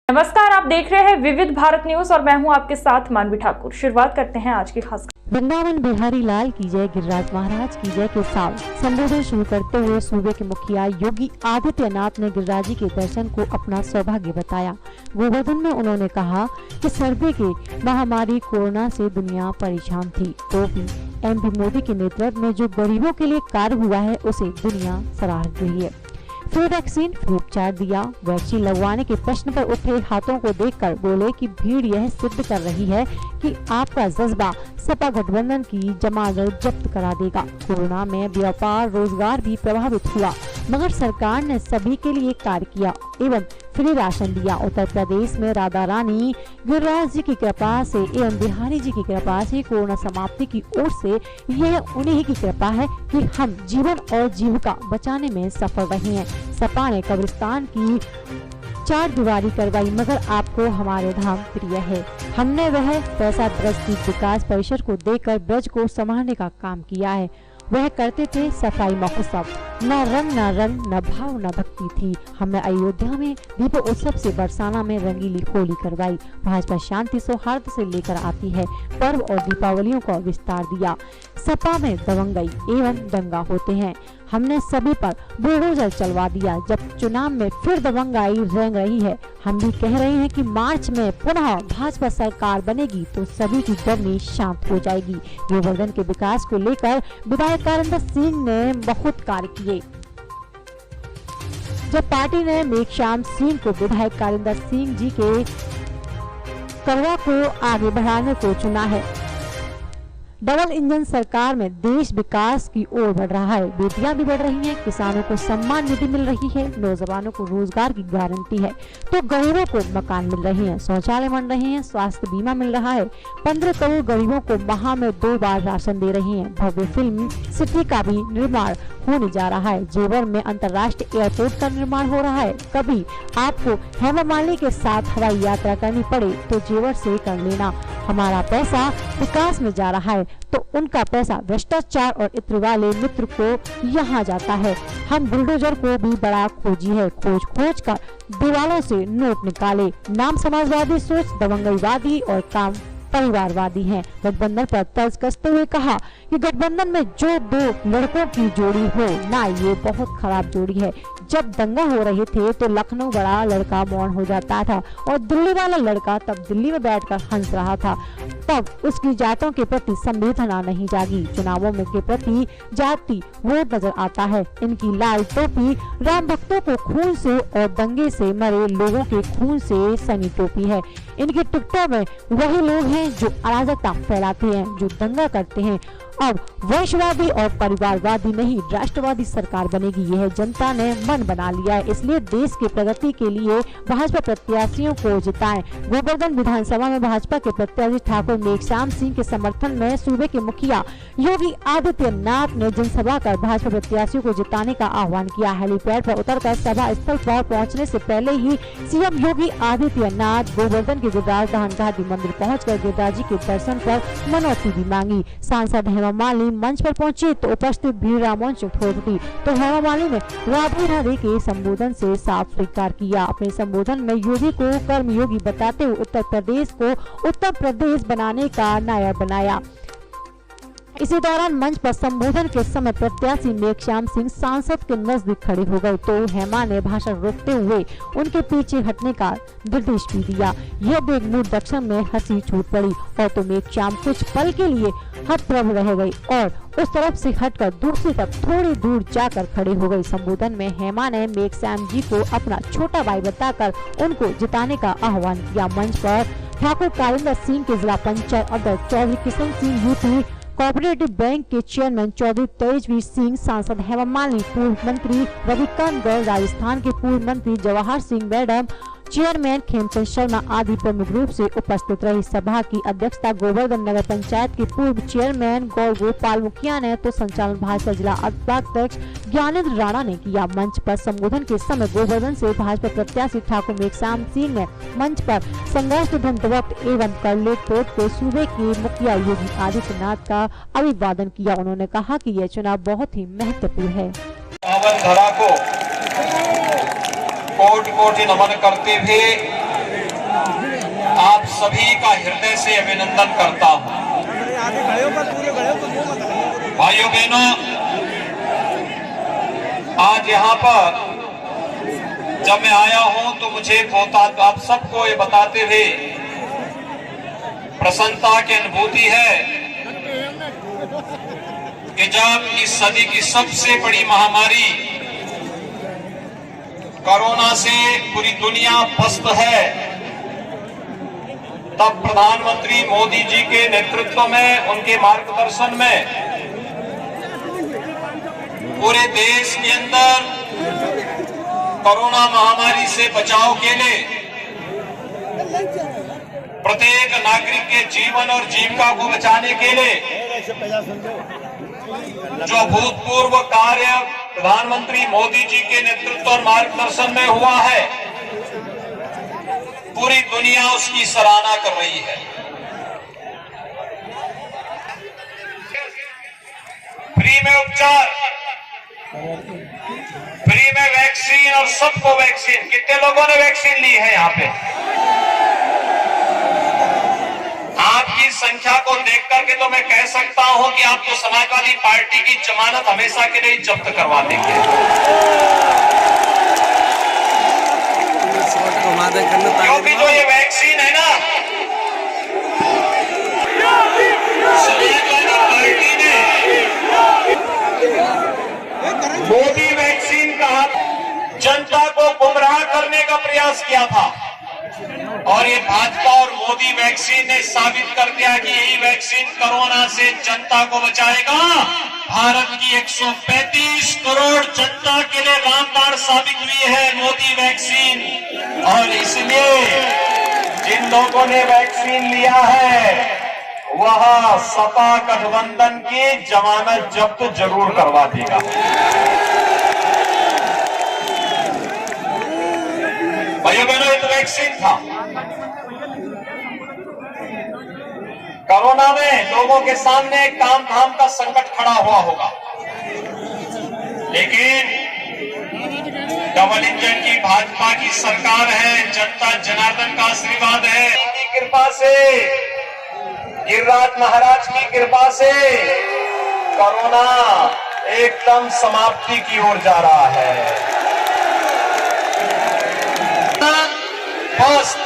नमस्कार, आप देख रहे हैं विविध भारत न्यूज और मैं हूं आपके साथ मानवी ठाकुर। शुरुआत करते हैं आज की खास। वृंदावन बिहारी लाल की जय, गिरिराज महाराज की जय के साथ संबोधन शुरू करते हुए सूबे के मुखिया योगी आदित्यनाथ ने गिरिराज जी के दर्शन को अपना सौभाग्य बताया। गोवर्धन में उन्होंने कहा कि सर्दी के महामारी कोरोना से दुनिया परेशान थी, तो भी एमपी मोदी के नेतृत्व में जो गरीबों के लिए कार्य हुआ है उसे दुनिया सराह रही है। फ्री वैक्सीन, फ्री उपचार दिया। वैक्सीन लगवाने के प्रश्न पर उठे हाथों को देखकर बोले कि भीड़ यह सिद्ध कर रही है कि आपका जज्बा सपा गठबंधन की जमानत जब्त करा देगा। कोरोना में व्यापार रोजगार भी प्रभावित हुआ, मगर सरकार ने सभी के लिए कार्य किया एवं फ्री राशन दिया। उत्तर प्रदेश में राधा रानी, गिरिराज जी की कृपा से एवं बिहारी जी की कृपा से कोरोना समाप्ति की ओर से यह उन्हीं की कृपा है कि हम जीवन और जीविका बचाने में सफल रहे हैं। सपा ने कब्रिस्तान की चार दीवारी करवाई, मगर आपको हमारे धाम प्रिय है। हमने वह पैसा ब्रज की विकास परिषद को देकर ब्रज को संभालने का काम किया है। वह करते थे सफाई महोत्सव, न रंग न भाव न भक्ति थी। हमने अयोध्या में दीप उत्सव से बरसाना में रंगीली होली करवाई। भाजपा शांति सौहार्द से लेकर आती है, पर्व और दीपावलियों का विस्तार दिया। सपा में दबंगई एवं दंगा होते हैं, हमने सभी पर बुलडोजर चलवा दिया। जब चुनाव में फिर दबंगाई रेंग रही है, हम भी कह रहे हैं कि मार्च में पुनः भाजपा सरकार बनेगी तो सभी की गर्मी शांत हो जाएगी। गोवर्धन के विकास को लेकर विधायक कारिंदर सिंह ने बहुत कार्य किए। जब पार्टी ने मेघश्याम सिंह को विधायक कारिंदर सिंह जी के करवा को आगे बढ़ाने को चुना है। डबल इंजन सरकार में देश विकास की ओर बढ़ रहा है। बेटियां भी बढ़ रही हैं, किसानों को सम्मान निधि मिल रही है, नौजवानों को रोजगार की गारंटी है, तो गरीबों को मकान मिल रहे हैं, शौचालय बन रहे हैं, स्वास्थ्य बीमा मिल रहा है। 15 करोड़ गरीबों को माह में 2 बार राशन दे रहे हैं। भव्य फिल्म सिटी का भी निर्माण होने जा रहा है। जेवर में अंतर्राष्ट्रीय एयरपोर्ट का निर्माण हो रहा है। कभी आपको हेमा मालिनी के साथ हवाई यात्रा करनी पड़े तो जेवर से कर लेना। हमारा पैसा विकास में जा रहा है तो उनका पैसा भ्रष्टाचार और इत्र वाले मित्र को यहाँ जाता है। हम बुलडोजर को भी बड़ा खोजी है, खोज कर दीवालों से नोट निकाले। नाम समाजवादी सोच दबंगईवादी और काम परिवारवादी हैं। गठबंधन पर तर्ज कसते हुए कहा कि गठबंधन में जो 2 लड़कों की जोड़ी हो ना, ये बहुत खराब जोड़ी है। जब दंगा हो रहे थे तो लखनऊ बड़ा लड़का मौन हो जाता था और दिल्ली वाला लड़का तब दिल्ली में बैठकर हंस रहा था, तब उसकी जातों के प्रति संवेदना नहीं जागी। चुनावों में के प्रति जाति वोट नजर आता है। इनकी लाल टोपी राम भक्तों को खून से और दंगे से मरे लोगों के खून से सनी टोपी है। इनके टिकटों में वही लोग हैं जो अराजकता फैलाते हैं, जो दंगा करते हैं। अब वंशवादी और परिवारवादी नहीं, राष्ट्रवादी सरकार बनेगी, यह जनता ने मन बना लिया है। इसलिए देश की प्रगति के लिए भाजपा प्रत्याशियों को जिताएं। गोवर्धन विधानसभा में भाजपा के प्रत्याशी ठाकुर मेघश्याम सिंह के समर्थन में सूबे के मुखिया योगी आदित्यनाथ ने जनसभा कर भाजपा प्रत्याशियों को जिताने का आह्वान किया। हेलीपैड पर उतरकर सभा स्थल पर पहुंचने से पहले ही सीएम योगी आदित्यनाथ गोवर्धन के गिरिराज घाटी मंदिर पहुंचकर गिरिराज जी के दर्शन कर मनौती भी मांगी। सांसद हेमा मालिनी मंच पर पहुंची तो उपस्थित भीड़ रोमांचित हो उठी, तो हेमा मालिनी ने राधे राधे के संबोधन से साफ स्वीकार किया। अपने संबोधन में योगी को कर्मयोगी बताते हुए उत्तर प्रदेश बनाने का नायक बनाया। इसी दौरान मंच पर संबोधन के समय प्रत्याशी मेघश्याम सिंह सांसद के नजदीक खड़े हो गए, तो हेमा ने भाषण रोकते हुए उनके पीछे हटने का निर्देश भी दिया। यह देख मूड दक्षिण में हंसी छूट पड़ी और तो मेघश्याम कुछ पल के लिए हतप्रभ रह गई और उस तरफ से हटकर दूसरी तरफ थोड़ी दूर जाकर खड़े हो गई। संबोधन में हेमा ने मेघश्याम जी को अपना छोटा भाई बताकर उनको जिताने का आह्वान किया। मंच पर ठाकुर कारिंदर सिंह के जिला पंचायत अध्यक्ष Chaudhary Kishan Singh, UP cooperative bank के चेयरमैन चौधरी तेजवीर सिंह, सांसद हेमा मालिनी, पूर्व मंत्री रविकांत गौड़, राजस्थान के पूर्व मंत्री जवाहर सिंह मैडम, चेयरमैन खेमचंद शर्मा आदि प्रमुख रूप से उपस्थित रही। सभा की अध्यक्षता गोवर्धन नगर पंचायत के पूर्व चेयरमैन गौर गोपाल मुखिया ने तो संचालन भाजपा जिला उपाध्यक्ष ज्ञानेंद्र राणा ने किया। मंच पर संबोधन के समय गोवर्धन से भाजपा प्रत्याशी ठाकुर मेघश्याम सिंह ने मंच पर संघर्ष दंडवत एवं करलेट कोर्ट के सूबे के मुखिया योगी आदित्यनाथ का अभिवादन किया। उन्होंने कहा कि यह चुनाव बहुत ही महत्वपूर्ण है। कोटि कोटि नमन करते हुए सभी का हृदय से अभिनंदन करता हूं। भाइयों बहनों, आज यहाँ पर जब मैं आया हूं तो मुझे बहुत आप सबको ये बताते हुए प्रसन्नता की अनुभूति है कि जब इस सदी की सबसे बड़ी महामारी कोरोना से पूरी दुनिया पस्त है, तब प्रधानमंत्री मोदी जी के नेतृत्व में, उनके मार्गदर्शन में पूरे देश के अंदर कोरोना महामारी से बचाव के लिए प्रत्येक नागरिक के जीवन और जीविका को बचाने के लिए जो भूतपूर्व कार्य प्रधानमंत्री मोदी जी के नेतृत्व और मार्गदर्शन में हुआ है, पूरी दुनिया उसकी सराहना कर रही है। फ्री में उपचार, फ्री में वैक्सीन और सबको वैक्सीन। कितने लोगों ने वैक्सीन ली है यहाँ पे? आपकी संख्या को देख करके तो मैं कह सकता हूं कि आपको समाजवादी पार्टी की जमानत हमेशा के लिए जब्त करवा देंगे। क्योंकि जो ये वैक्सीन है ना, समाजवादी पार्टी ने मोदी वैक्सीन कहा, जनता को गुमराह करने का प्रयास किया था, और ये भाजपा और मोदी वैक्सीन ने साबित कर दिया कि यही वैक्सीन कोरोना से जनता को बचाएगा। भारत की 135 करोड़ जनता के लिए रामबाण साबित हुई है मोदी वैक्सीन, और इसलिए जिन लोगों ने वैक्सीन लिया है वह सपा गठबंधन की जमानत जब्त जरूर करवा देगा। भाइयों बहनों, ये तो वैक्सीन था। कोरोना में लोगों के सामने काम धाम का संकट खड़ा हुआ होगा, लेकिन डबल इंजन की भाजपा की सरकार है, जनता जनार्दन का आशीर्वाद है, की कृपा से, गिरिराज महाराज की कृपा से कोरोना एकदम समाप्ति की ओर जा रहा है। फर्स्ट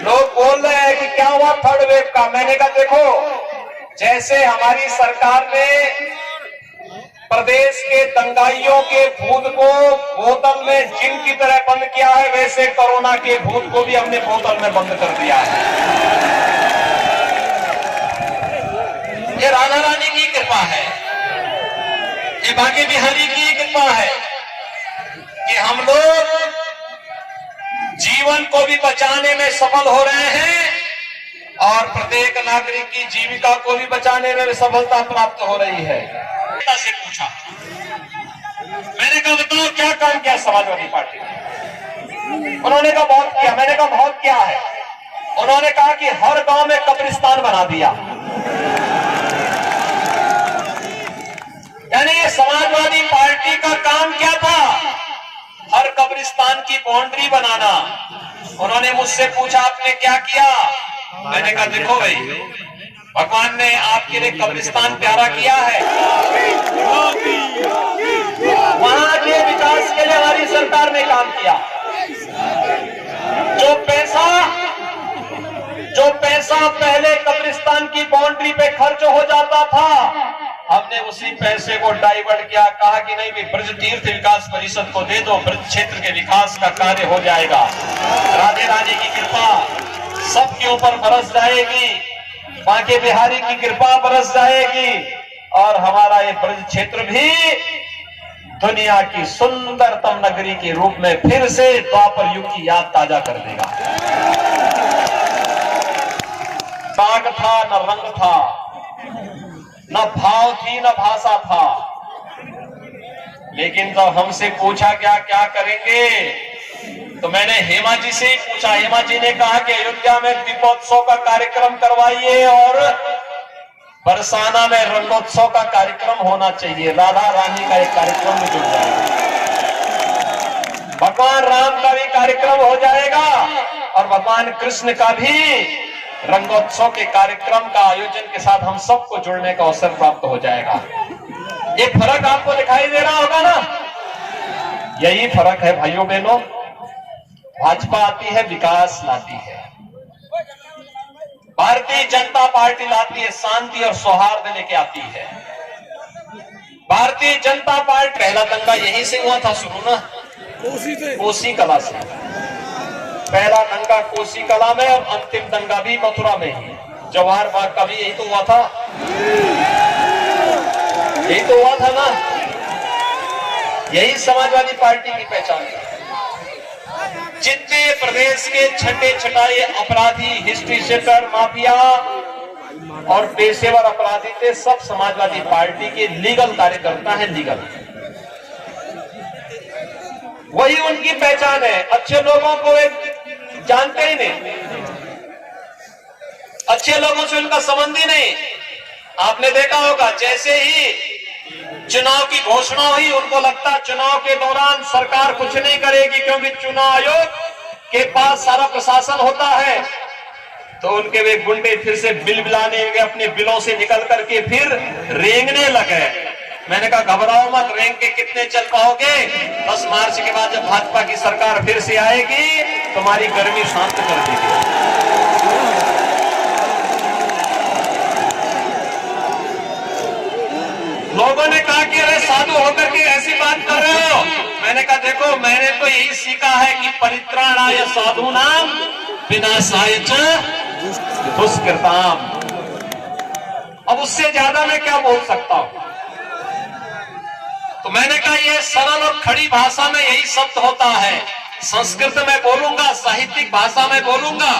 लोग बोल रहे हैं कि क्या हुआ थर्ड वेव का। मैंने कहा देखो, जैसे हमारी सरकार ने प्रदेश के दंगाइयों के भूत को बोतल में जिन की तरह बंद किया है, वैसे कोरोना के भूत को भी हमने बोतल में बंद कर दिया है। ये राधा रानी की कृपा है, ये बांके बिहारी की कृपा है कि हम लोग जीवन को भी बचाने में सफल हो रहे हैं और प्रत्येक नागरिक की जीविका को भी बचाने में सफलता प्राप्त हो रही है। से पूछा, मैंने कहा बताओ क्या काम किया समाजवादी पार्टी ने? उन्होंने कहा बहुत किया। मैंने कहा बहुत क्या है? उन्होंने कहा कि हर गांव में कब्रिस्तान बना दिया। यानी ये समाजवादी पार्टी का काम क्या था? हर कब्रिस्तान की बाउंड्री बनाना। उन्होंने मुझसे पूछा आपने क्या किया? मैंने कहा देखो भाई, भगवान ने आपके लिए कब्रिस्तान प्यारा किया है, वहां के विकास के लिए हमारी सरकार ने काम किया। जो पैसा पहले कब्रिस्तान की बाउंड्री पे खर्च हो जाता था, हमने उसी पैसे को डाइवर्ट किया। कहा कि नहीं भाई, ब्रज तीर्थ विकास परिषद को दे दो, ब्रज क्षेत्र के विकास का कार्य हो जाएगा। राधे रानी की कृपा सबके ऊपर बरस जाएगी, बांके बिहारी की कृपा बरस जाएगी, और हमारा ये ब्रज क्षेत्र भी दुनिया की सुंदरतम नगरी के रूप में फिर से द्वापर युग की याद ताजा कर देगा। दाग था न रंग था, न भाव थी न भाषा था, लेकिन जब हमसे पूछा क्या करेंगे, तो मैंने हेमा जी से ही पूछा। हेमा जी ने कहा कि अयोध्या में दीपोत्सव का कार्यक्रम करवाइए और बरसाना में रंगोत्सव का कार्यक्रम होना चाहिए। राधा रानी का एक कार्यक्रम में जुड़ जाएगा, भगवान राम का भी कार्यक्रम हो जाएगा और भगवान कृष्ण का भी रंगोत्सव के कार्यक्रम का आयोजन के साथ हम सबको जुड़ने का अवसर प्राप्त हो जाएगा। ये फर्क आपको दिखाई दे रहा होगा ना, यही फर्क है भाइयों बहनों। भाजपा आती है, विकास लाती है। भारतीय जनता पार्टी लाती है, शांति और सौहार्द लेके आती है। भारतीय जनता पार्टी पहला दंगा यहीं से हुआ था शुरू ना, कोसी कला से। पहला दंगा कोसी कला में और अंतिम दंगा भी मथुरा में ही। जवाहर बाग का भी यही तो हुआ था, यही तो हुआ था ना। यही समाजवादी पार्टी की पहचान है। जितने प्रदेश के छठे छटाई अपराधी, हिस्ट्री शीटर, माफिया और पेशेवर अपराधी थे, सब समाजवादी पार्टी के लीगल कार्यकर्ता हैं, लीगल। वही उनकी पहचान है। अच्छे लोगों को एक जानते ही नहीं, अच्छे लोगों से उनका संबंध ही नहीं। आपने देखा होगा, जैसे ही चुनाव की घोषणा हुई, उनको लगता चुनाव के दौरान सरकार कुछ नहीं करेगी, क्योंकि चुनाव आयोग के पास सारा प्रशासन होता है। तो उनके वे गुंडे फिर से बिल बिलाने लगे, अपने बिलों से निकल करके फिर रेंगने लगे। मैंने कहा घबराओ मत, रेंग के कितने चल पाओगे? 10 मार्च के बाद जब भाजपा की सरकार फिर से आएगी, तुम्हारी गर्मी शांत कर देगी। लोगों ने कहा कि अरे साधु होकर के ऐसी बात कर रहे हो। मैंने कहा देखो, मैंने तो यही सीखा है कि परित्राणाय साधूनाम विनाशाय च दुष्कृताम। अब उससे ज्यादा मैं क्या बोल सकता हूं? तो मैंने कहा ये सरल और खड़ी भाषा में यही शब्द होता है। संस्कृत में बोलूंगा, साहित्यिक भाषा में बोलूंगा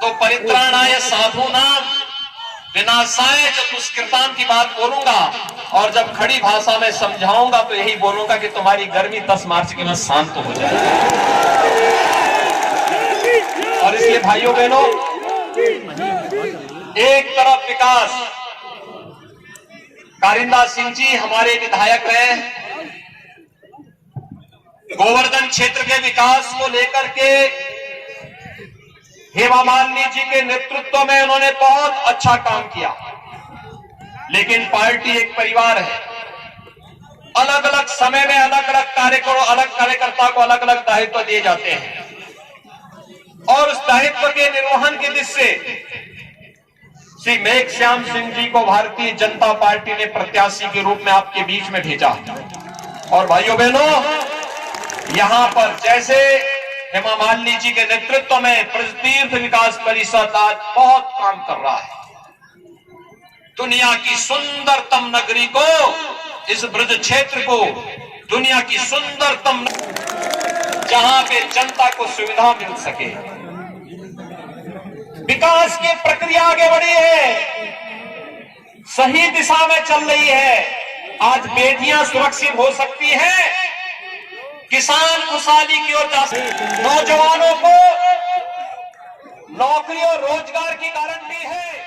तो परित्राणाय साधूनाम विनाशाय च दुष्कृताम की बात बोलूंगा, और जब खड़ी भाषा में समझाऊंगा तो यही बोलूंगा कि तुम्हारी गर्मी 10 मार्च के बाद शांत हो जाए। और इसलिए भाइयों बहनों, एक तरफ विकास, कारिंदा सिंह जी हमारे विधायक हैं, गोवर्धन क्षेत्र के विकास को लेकर के हेमा मालिनी जी के नेतृत्व में उन्होंने बहुत अच्छा काम किया। लेकिन पार्टी एक परिवार है, अलग अलग समय में अलग अलग कार्यकर्ता को अलग अलग दायित्व दिए जाते हैं, और उस दायित्व के निर्वहन की दिशा से श्री मेघश्याम सिंह जी को भारतीय जनता पार्टी ने प्रत्याशी के रूप में आपके बीच में भेजा। और भाइयों बहनों, यहां पर जैसे हेमा मालिनी जी के नेतृत्व में ब्रजतीर्थ विकास परिषद आज बहुत काम कर रहा है। दुनिया की सुंदरतम नगरी को, इस ब्रज क्षेत्र को दुनिया की सुंदरतम, जहां पे जनता को सुविधा मिल सके। विकास की प्रक्रिया आगे बढ़ी है, सही दिशा में चल रही है। आज बेटियां सुरक्षित हो सकती हैं, किसान खुशहाली की ओर जा सकते, नौजवानों को नौकरी और रोजगार की गारंटी है।